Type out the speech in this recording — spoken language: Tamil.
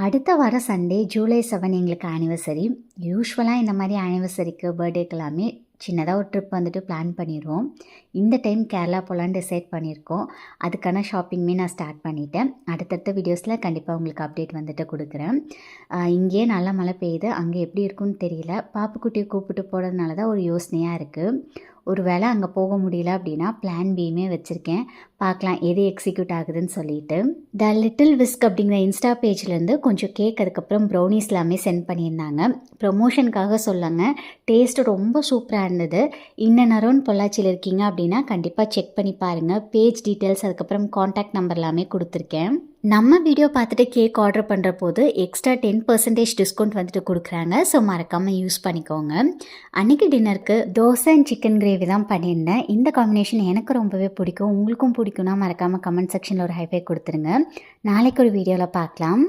அடுத்த வாரம் சண்டே ஜூலை 7 எங்களுக்கு ஆனிவர்சரி. யூஸ்வலாக இந்த மாதிரி ஆனிவர்சரிக்கு பர்த்டேக்கெல்லாமே சின்னதாக ஒரு ட்ரிப் வந்துட்டு பிளான் பண்ணிடுவோம். இந்த டைம் கேரளா போகலான்னு டிசைட் பண்ணியிருக்கோம். அதுக்கான ஷாப்பிங்குமே நான் ஸ்டார்ட் பண்ணிட்டேன். அடுத்தடுத்த வீடியோஸில் கண்டிப்பாக உங்களுக்கு அப்டேட் வந்துட்டு கொடுக்குறேன். இங்கேயே நல்லா மழை பெய்யுது, அங்கே எப்படி இருக்குன்னு தெரியல. பாப்புக்குட்டியை கூப்பிட்டு போகிறதுனால தான் ஒரு யோசனையாக இருக்குது. ஒரு வேளை அங்கே போக முடியல அப்படின்னா பிளான் பியுமே வச்சுருக்கேன். பார்க்கலாம் எது எக்ஸிக்யூட் ஆகுதுன்னு சொல்லிட்டு. த லிட்டில் விஸ்க் அப்படிங்கிற இன்ஸ்டா பேஜ்லேருந்து கொஞ்சம் கேக், அதுக்கப்புறம் ப்ரௌனிஸ் எல்லாமே சென்ட் பண்ணியிருந்தாங்க. ப்ரொமோஷனுக்காக சொல்லுங்க. டேஸ்ட்டு ரொம்ப சூப்பராக இருந்தது. இன்னநரோன்னு பொள்ளாச்சியில் இருக்கீங்க அப்படின்னா கண்டிப்பாக செக் பண்ணி பாருங்கள். பேஜ் டீட்டெயில்ஸ், அதுக்கப்புறம் காண்டாக்ட் நம்பர் எல்லாமே கொடுத்துருக்கேன். நம்ம வீடியோ பார்த்துட்டு கேக் ஆர்டர் பண்ணுற போது எக்ஸ்ட்ரா 10% டிஸ்கவுண்ட் வந்துட்டு கொடுக்குறாங்க. ஸோ மறக்காமல் யூஸ் பண்ணிக்கோங்க. அன்றைக்கி டின்னருக்கு தோசை அண்ட் சிக்கன் கிரேவி தான் பண்ணியிருந்தேன். இந்த காம்பினேஷன் எனக்கு ரொம்பவே பிடிக்கும். உங்களுக்கும் பிடிக்கும்னா மறக்காமல் கமெண்ட் செக்ஷனில் ஒரு ஹைஃபை கொடுத்துருங்க. நாளைக்கு ஒரு வீடியோவில் பார்க்கலாம்.